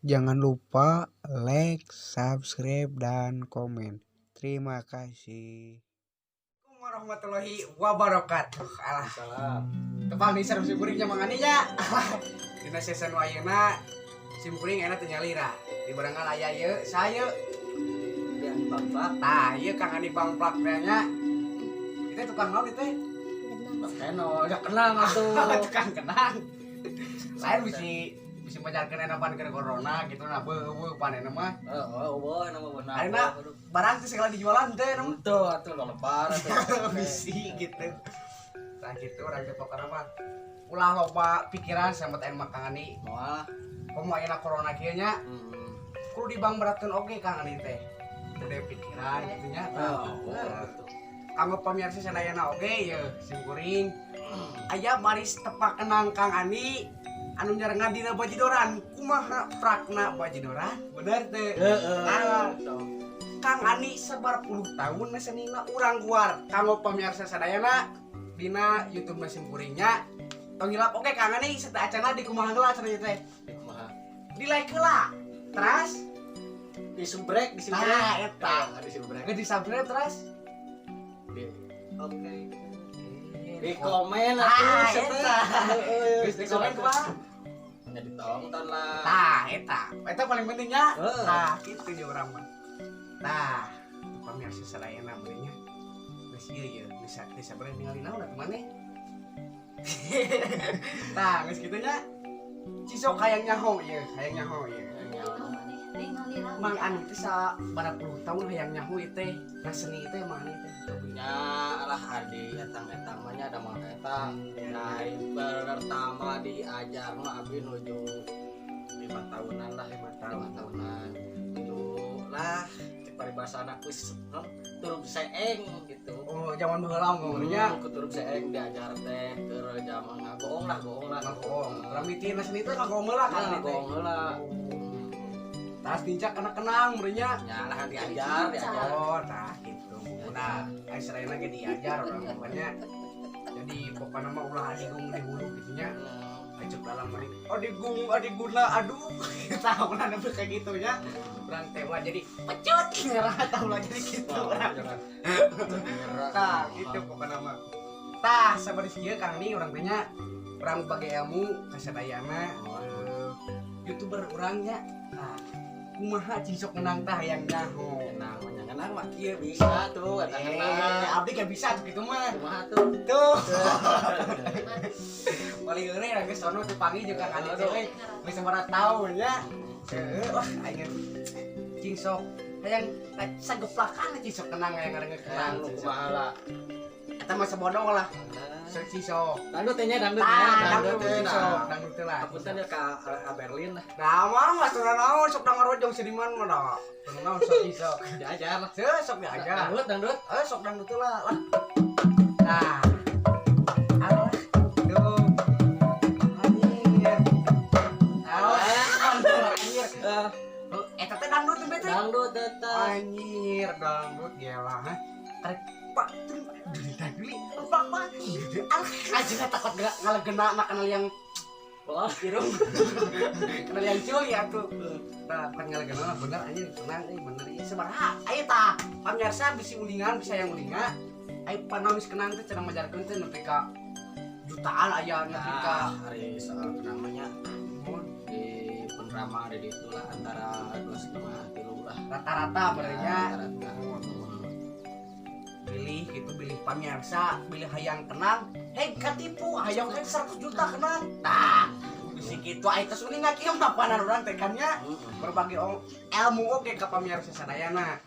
Jangan lupa like, subscribe, dan komen. Terima kasih. Assalamualaikum warahmatullahi wabarakatuh. Alah, Salam. tepang di servis kuring manganinya. Dina season wayeuna sim kuring enak teu nyalira. Di barangan aya ieu saya. Yang bapak Tah, ieu Kang Andi Bangplak teh nya. Kita tukang naon itu? Keno, ya kenang atuh. Tukang kenang. Lain bisa pacarkeun enapan ke corona gitu nah beuh panenna mah. Oh, nama benar. Ayeuna barang teh segala dijualan teh nama. Itu atuh lo lebar atuh. Bisi gitu. Nah gitu orang teh pokona mah ulah loba pikiran sambat ayeuna mah Kang Andi. Moal. Komo ayeuna corona kieu nya Heeh. kudu dibangberatkeun oge Kang Andi teh. Udah pikiran gitu nya. Kanggo pamirsa sadayana oge ye sim kuring. Aya baris tepak kenang Kang Andi anu nyarengan dina bajidoran. Kumaha prakna bajidoran? Bener teh. Ah, Kang Andi sabar puluh tahun na senina urang guar. Kanggo pamirsa sadayana dina YouTube mesin kuringnya tong hilap oke Kang Andi serta acana di kumaha heula cenah teh. Kumaha? Di like heula. Terus Di subrek, nah eta. Di subrek. Ge di subscribe terus. Oke. Di komen Ah, atuh eta. Geus di komen Pak. Ya ditonton lah. Tah, eta paling pentingnya. Heeh. Tah, kitu jeung urang mah. Tah, pamirsa sadayana meureun nya. Geus ieu bisa sabar ningali naon atuh maneh. Tah, geus kitu nya. Cisok hayang nyaho ieu, hayang nyaho ieu. Mang Ani teh sabaraha puluh tahun hayang nyaho ieu teh. Nah seni teh Mang Ani teh. Nya lah adi etang-etang mah nya ada mah eta. Dari pertama diajar mah abdi nuju 5 tahunan lah 5 tahunan. Dulu lah cek paribasana geus turun seeng gitu. Oh, zaman baheula ngomongnya. Ku turun seeng diajar teh keur zaman ngagoong lah. Ngagong. Urang mitina seni teh ngagong heula kan teh. Ngagoong heula. Tas tincak kena kenang meureunnya. Nya lah diajar. Oh, tah gitu. Nah, aya sarayana ge diajar urang namanya. Jadi pokokna mah ulah adigung di hulu gitu nya. Acuk dalam meureun. Adiguna aduh. Tahunan nepi kayak gitu nya. Urang teh mah jadi pecut ngerah tahu lah jadi gitu urang. Tah, gitu pokokna mah. Tah, sabari ieu Kang Ni urang teh nya urang bage ilmu kasadayana YouTuber urangnya. Nah, kumaha cisok menang tah hayang nyaho. Kenang mah kieu bisa tuh Abdi gak bisa tuh gitu mah. kumaha tuh. Tuh. Paling ngeri lah geus sono teu panggil jeung Kang Andi cewek. Geus sabaraha taun nya. Heeh, wah aing cing sok hayang sageplakan cisok kenang hayang ngarengeun kenang Lu kumaha lah. eta mah sabodong lah. Sok cisok. Dangdut teh nya dangdut Dangdut teh lah. Apunten ya ka Berlin lah. Nah, mah teu naon sok dangarojong seniman mah da. Teu naon sok cisok. Diajar lah. Teu sok diajar. Dangdut. Sok dangdut lah. Nah. Alah. Tuh. Anjir. Anjir. Eta teh dangdut teh bete. Dangdut eta. Anjir, dangdut gelah. Tarik Pak, dili. Pak. Anjir takut ngalegena kenal yang Wah, irung. Kenal yang cuy atuh. Nah, kan ngalegena bener anjir tenang bener ieu sabaraha. Aya tah. Pamirsa bisi ulingan bisa yang ulinga. Aya panamis kenang teh cenah majarkeun teh nepi ka jutaan aya nepi ka hari soal namanya di Penrama ada di itulah antara 2,5 3 lah. rata-rata berenya. Rata-rata. Pilih pamirsa, pilih hayang kenang. Hei katipu, hayang kan 100 juta kenang. Tah, bisi kitu aya tos uning kieu mah panan urang teh kan nya. Berbagi ilmu oge ka pamirsa sadayana.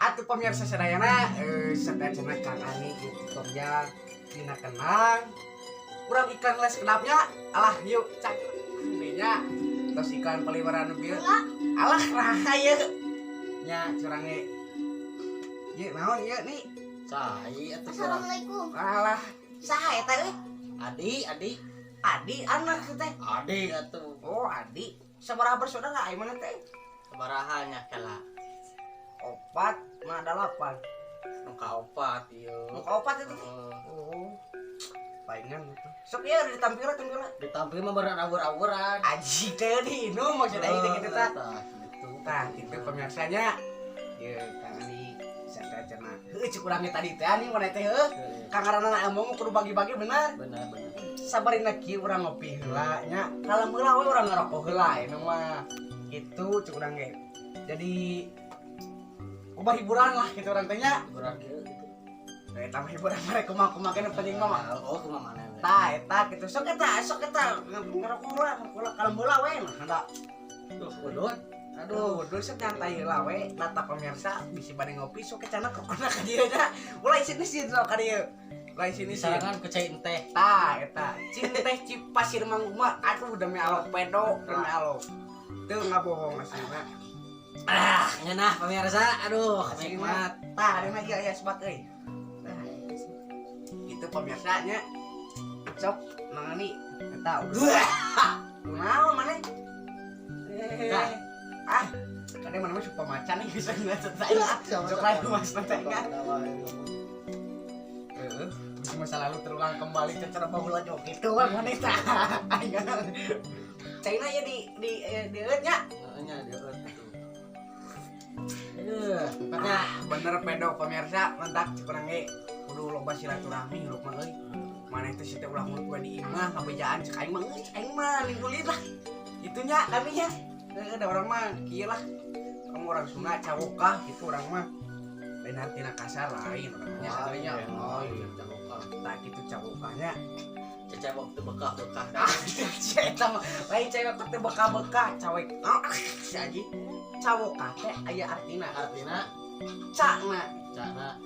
Atuh pamirsa sadayana sadayana Kang Ani tutorial dina kenang. Urang iklan les kenapnya, alah yuk cak dinya. Tos iklan peliwaran bieu. Alah raha ieu. Nya curang ge. Ieu naon ieu nih? Cai atuh. Assalamualaikum. Alah, saha eta euy? Adi. Adi anak teh. Adi atuh. Oh, Adi. Sabaraha bersaudara ai mana teh? Sabaraha nya kala. 4 mah 8. Nu ka 4 ieu. Nu ka 4 itu. Oh. palingan gitu sok ya ditampilkan ditampil mah berawur-awuran aji teh di nu maksudnya gitu tah gitu tah gitu pemirsanya ya Kang Ani saya cenah heuh cik urang tadi teh ani mana teh heuh Kang Arana emong kudu bagi-bagi benar sabarina kieu urang ngopi heula nya kalau meula we urang ngarokok heula eta mah gitu cik urang ge jadi ubah hiburan lah gitu orang teh nya hiburan kieu gitu tambah hiburan mereka kumaha kena penting mah oh kumaha mana tah eta gitu sok eta ngarokok heula kalau meula we nah handa tuh udut aduh dosa nyantai lah we nata pemirsa bisi bade ngopi sok kecana kemana ka dieu nya ulah sini sih sok ka dieu ulah sini sih sarangan kecai teh tah eta cing teh Cipasir Manguma aduh demi Allah pedo demi Allah teu ngabohong aslinya nyeunah pemirsa aduh nikmat tah ada mah iya sebat euy itu pemirsanya sok nangani eta kunaon maneh kadang mana suka macan nih bisa nggak selesai sok lain mas tentengnya bisa masa lalu terulang kembali secara bahula joget itu kan wanita China ya di nya bener pedo pemirsa mentak kurang ge kudu loba silaturahmi hirup mah euy mana itu sih teh ulah mun gua di imah ngabejaan cek aing mah libulit lah itunya kami ya ada orang mah kieu lah kamu orang Sunda cawokah gitu orang mah lain artina kasar lain orangnya sebenarnya oh iya cawokah tak gitu cawokahnya cewek teu bekah-bekah eta mah lain cewek teu bekah-bekah cawek si aji cawokah teh aya artina cakna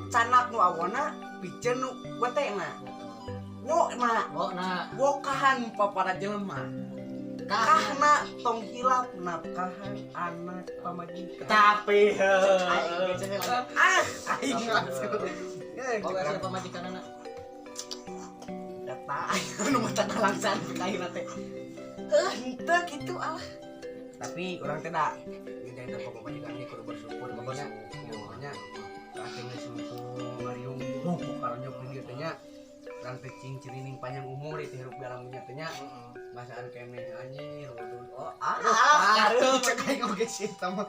canak nu awona piceun nu wetena wokna wokahan papada jelema kahna tong hilap nafkahan anak pamajikan tapi aing siapa pamajikan anak data anu mata langsung kain teh henteu kitu alah tapi urang teh da geus da pamajikan ge kudu bersyukur pokoknya kasih geus mumpung ngariung karonyo di dieu teh nya urang teh cing cirining panjang umur itu hirup dalam nya teh nya bahasaan keneh anjir oh pareum cek aing oge sih tama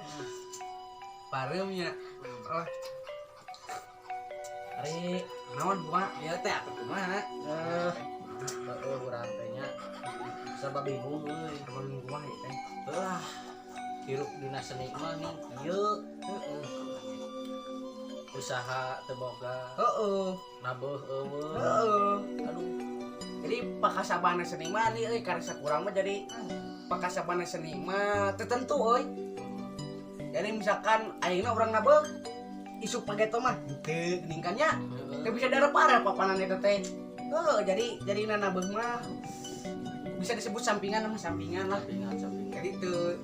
pareum nya ari naon buah ieu teh atuh kumaha urang teh nya serba bingung euy kumaha ieu teh hirup dina seni mah nih ieu usaha teu boga nabeuh eueuh aduh jadi pakasabana seniman nih karena sakurang mah jadi pakasabana seniman tertentu euy jadi misalkan ayeuna urang nabeuh isu pageto mah teu ningkannya teu bisa darepare papanan eta teh jadi nabeuh mah bisa disebut sampingan lah jadi teu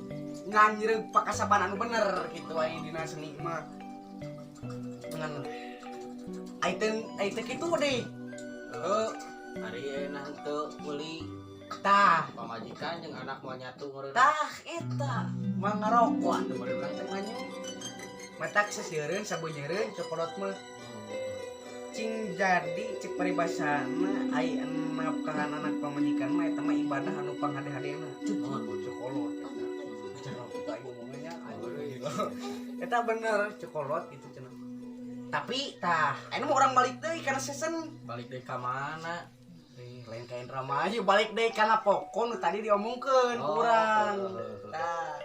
nganjreug pakasabana anu bener gitu aya dina seni mah dengan item kitu deh hari enak teu meuli tah pamajikan jeung anak mah nyatu ngeureun tah eta mah ngarokok atuh urang teh mah matak seseureun sabeunyereun cokolot mah cing jadi cek paribasana ai nafkahan anak pamajikan mah eta mah ibadah anu panghade-hadena cokolot eta kita ngomongnya eta bener cokolot gitu cenah tapi tah anu mah urang balik deui kana season balik deui ka mana lain kain ramayu balik deui kana pokon tadi diomongkeun urang tah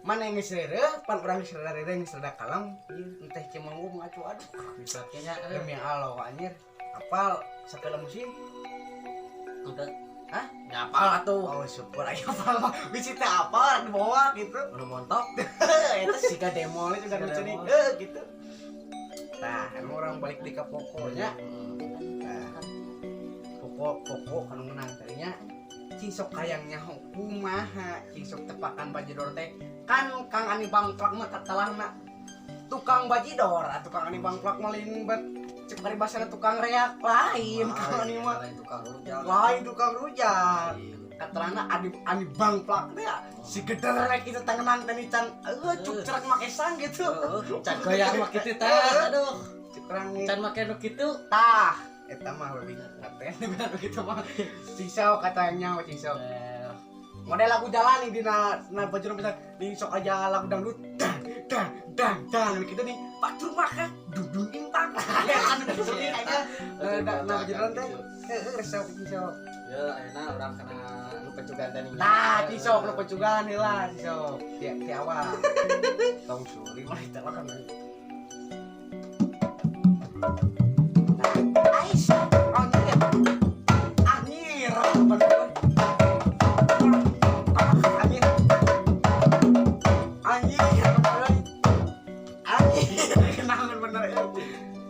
mana yang ngesereuh pan urang ngesereuh geus rada kalem ieu teh cemanggung atuh aduh bisa nya demi Allah anjir apal sakala musim udah nyapal atuh oh syukur aya apal mah bisi teh apal di bawah gitu udah montok eta siga demo itu kan cenah gitu nah anu orang balik di ka pokoknya pokok anu menang tadinya cing sok hayangnya kumaha cing sok tepakan bajidor teh kan Kang Ani Bangplak mah katalahna tukang bajidor tukang Ani Bangplak mah lain bet cek paribasana tukang reak lain Kang Ani mah lain tukang rujak katalahna Ani Bangplak teh si geder rek itu tangan teh can cuk cerak make sang gitu can goyang mah kitu teh aduh cekrang can make nu kitu tah eta mah lebih ngaten benar begitu mah. Cisau katanya cisau. Model lagu jalan di na baju bisa di sok aja lagu dangdut dan gitu nih batur mah kan dudung intan kan kayaknya na jalan teh resep cisau ya enak orang kena lu pencugan tadi nah cisau lu pencugan lah cisau di awal tong suri mah itu kan ais anjir kenangan bener ya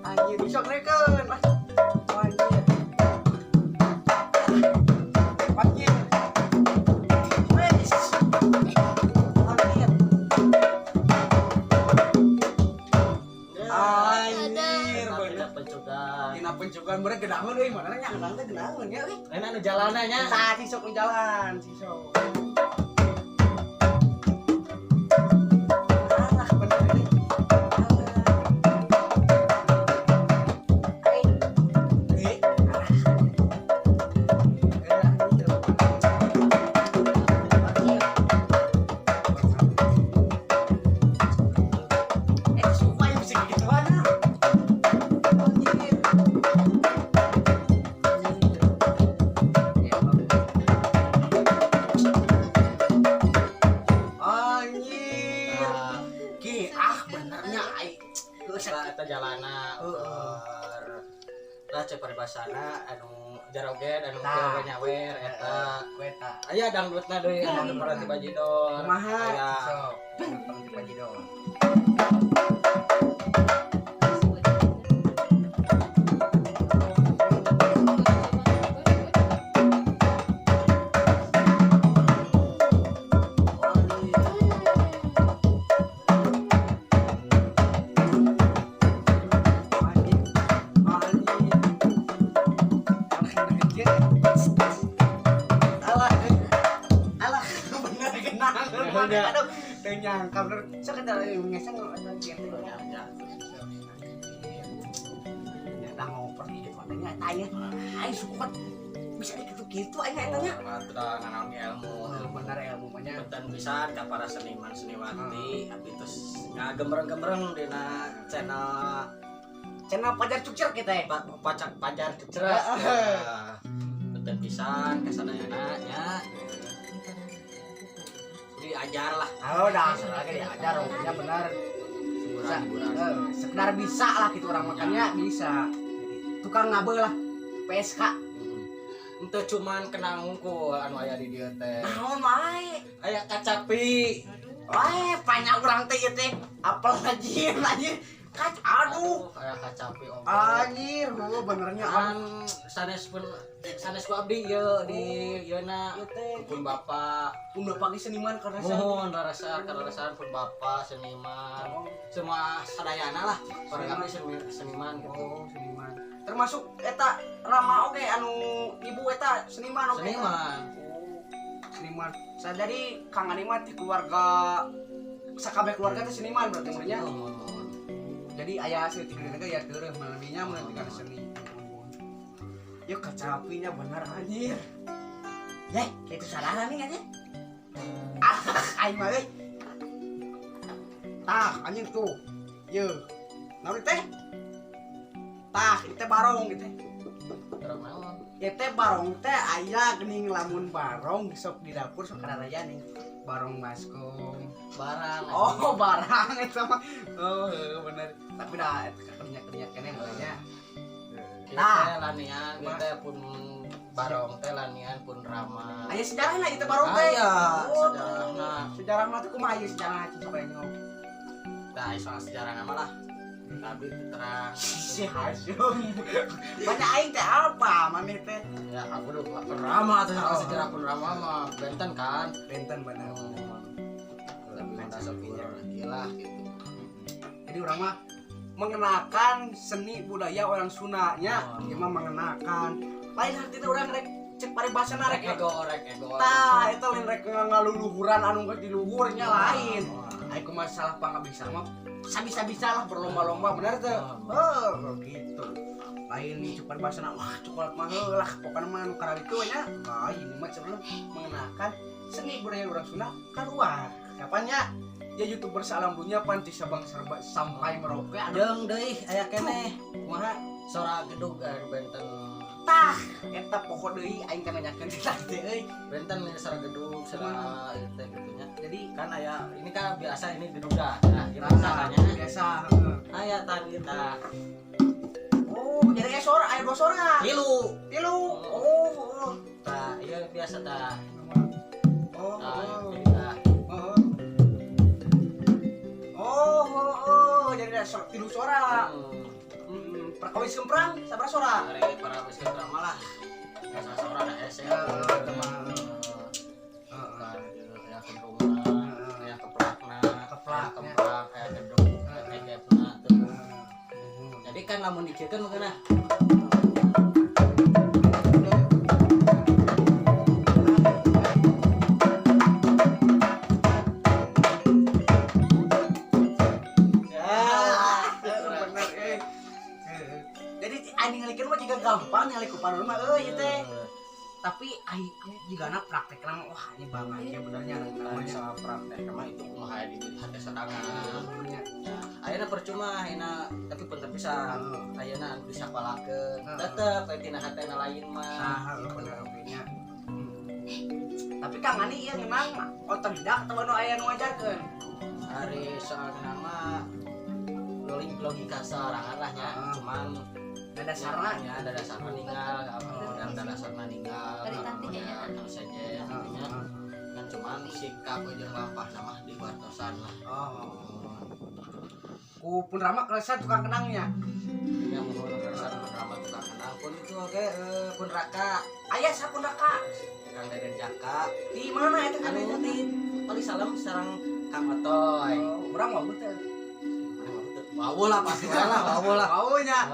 anjir bisa reken anjir anjir wes anjir bener pencugan dina pencugan bener gedangan euy mana nya genang teh gedangan ya euy enak nu jalananya tadi sok jalan sisok eta jalana lah cek peribasana anu jarogen anu teu nyawer eta aya dangdutna deui anu Perhati Bajidor kumaha aya sok Perhati Bajidor aduh nyangka bener sekedar ngeseng lagi dah ngoper gitu katanya tanya ai suka bisa gitu aja tanya udah nganaon ilmu bener ilmu banyak beten pisan ka para seniman seniwati abi terus ngagembreng-gembreng dina channel Pajar Cukcer kita ya Pajar Cukcer beten pisan ka sadayana nya diajar lah udah lagi diajar orangnya benar sekedar bisa lah gitu orang makannya bisa tukang ngabe lah PSK itu cuman kena ngungku anu aya di dieu teh naon wae aya kacapi wae banyak urang teh ieu teh apel anjir aduh aya kacapi anjir benernya kan sanes ku abdi ieu di yeuna pun bapak ge seniman karena mohon rasa pun bapak seniman semua sadayana lah para abdi seniman gitu seniman termasuk eta Rama oge anu ibu eta seniman oge seniman sadari Kang Ani mah ti keluarga sakabeh keluarga teh seniman berarti meunya jadi ayah seutik gede ya teureum malaminya mun tinggal seni yuk kacapinya bener anjir itu salah nih anjir aing mah euy tah anjing tuh ye naon teh tah itu barong gitu barong naon ya teh barong teh aya geuning lamun barong sok di dapur sok kararaya nih barong baskom barang barang itu mah bener tapi dah kerja kene mulanya nah lanian kita pun barong teh lanian pun Rama aya sejarahna itu barong teh aya sejarahna teh kumaha ieu sejarahna sok nyok tah soal sejarah nama lah tapi terang si Hasyum banyak aing teh apa maneh teh ya aku udah pun Rama atau sejarah pun Rama mah benten kan benten bener lebih merasa gila gitu jadi orang mah mengenakan seni budaya orang Sundanya mah mengenakan lain hati orang rek cek paribasana rek ego. tah eta lain rek ngaluluhuran anu geus di luhurnya lain. Ai ku masalah pangabisa mah sabisa-bisa lah berlomba-lomba bener teh. Gitu. Lain cek paribasana wah coklat mah heulah pokona mah anu karawi teu nya. Nah, ini mah cenah mengenakan seni budaya orang Sunda keluar. Kapannya ya YouTuber salam dunia panti sabang serba sampai Merauke jeung deui aya keneh kumaha sora gedug benten tah eta poho deui aing kana nyakeun teh euy benten sora gedug sora teh gitunya. Jadi kan aya ini kan biasa ini gedug dah. Nah, rasanya biasa aya tadi tah. Oh, jadi aya sora aya 2 sora. Tilu. Oh. Tah, ieu biasa tah. Oh. Jadi tah. Jadi ada tilu sora. Perkawis kemprang sabaraha sora? Hari para wis kemprang malah. Biasa sora ada ese. Ya kendungan, ya keplakna, kemprang, kayak gedung, kayak gepna tuh. Jadi kan lamun dikiekeun meukeunna. Gampang nyali ku padahal mah euy teh. Tapi aing jigana praktekna wah ini banget ya benernya namanya sama praktek mah itu kumaha aya di hati sadangan. Ayeuna percuma ayeuna tapi punten pisan. Ayeuna anu disapalakeun. Tetep tina hatena lain mah. Nah, bener opinya. Tapi Kang Ani ieu memang otodidak atau anu aya nu ngajarkeun? Ari soalna mah logika sarangan lah nya. Cuman ada dasarnya ada dasarnya ninggal ada dasarnya ninggal terus saja kan cuman sikap jeung lampah nama di wartosan lah. Ku pun rama kerasa tukang kenangnya yang mau kerasa rama tukang kenang pun itu oke pun raka ayah sapun raka Kang Deden Jaka di mana itu kan anu di paling salam sareng Kang Otoy urang mau betul Wawo lah pasti lah, wawo lah. Wawonya.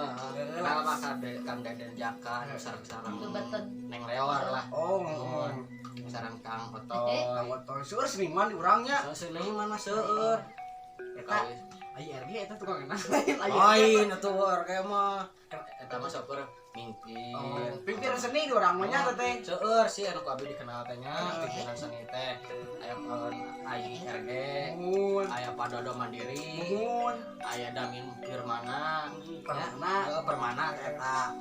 Kenal mah Kang Deden Jaka, sareng-sareng Neng Leor lah. Oh, sareng Kang Otoy. Kang Otoy seueur seniman di urangnya. Seniman mah seueur. Eta IRG eta tukang kenal. Lain atuh kayak mah. Eta mah seueur mimpi. Pimpinan seni di urang mah nya teh. Seueur sih anu ku abdi dikenal teh nya, pimpinan seni teh. Aya IRG, aya Padodo Mandiri, aya Damin Firmana, Permana eta.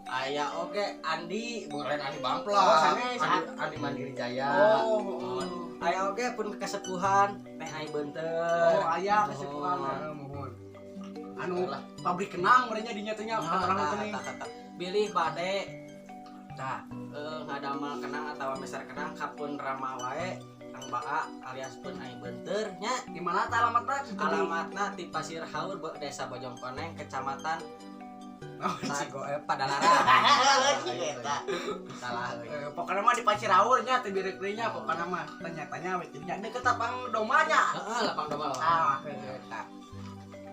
Aya oge Andi, bukan Andi Bampla. Andi Mandiri Jaya. Aya oge pun kesepuhan Teh Ai Beunteur. Aya kesepuhan mohon. Anu pabrik kenang merenya dinya teh nya terang teh. Bilih bade. Tah, ngadamal kenang atawa meser kenang kapun rama wae. Kang Baa alias pun Ai Beunteur nya. Di mana teh alamatna? Alamatna di Pasir Haur, Desa Bojongkoneng, Kecamatan Padalarang. Salah euy. Pokona mah di Pasir Haur nya teh birek-birenya pokona mah tanya-tanya we nya deket lapang domanya. Heeh, lapang doma. Eta.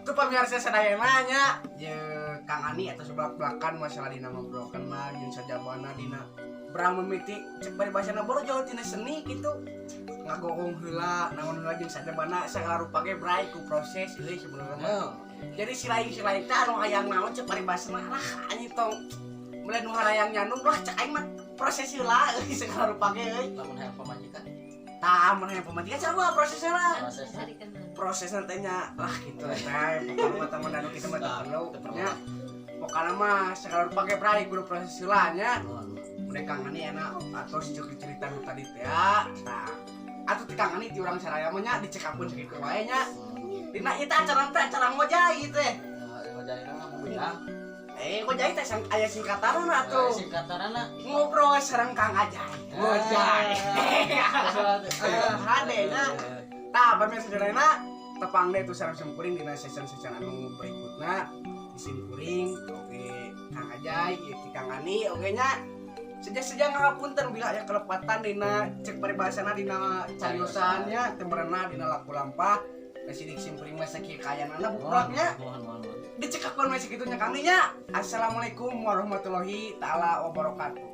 Itu pamirsa sadayana nya jeung Kang Ani eta sebelak-belakan masalah dina ngobrolkeun mah jeung sajabana dina berang mimiti cek paribasana borjo tina seni kitu ngagogong heula naon heula jeung sajabana sagala rupa ge bray ku proses euy sebenarnya. Jadi silain teh anu hayang naon cek paribasana lah anjing tong mulai nu harayang nyandung lah cek aing mah proses heula euy sagala rupa ge euy. Lamun hayang pamajikan. Tah mun hayang pamajikan sarua prosesnya lah. Proses nantinya lah gitu teh pokoknya teman anu kita mah perlu nya pokoknya mah segala rupa ge bray kudu proses heula nya. Udah Kang Ani enak atau cerita nu tadi teh ya. Nah, atuh ti Kang Ani ti urang saraya mah nya dicekakeun sakitu wae nya. Dina ieu acara teh acara ngojai teh. Ngojai mah bilang. Ngojai teh aya singkatanna atuh. Singkatanna ngobrol sareng Kang Ajai. Ngojai. Hade nya. Tah, pamirsa saudara tepang deh itu sareng simkuring dina season-season anu berikutna disimkuring oke Kang Ajai ieu ti Kang Ani oge nya. Sejak ngapunten bila aya kelepatan dina cek paribasana dina cariosannya teu merenah dina laku lampah da sidik simkuring mah sakieu kayanana bukurangnya. Dicekakeun we sakitu nya Kang Ni nya. Assalamualaikum warahmatullahi taala wabarakatuh.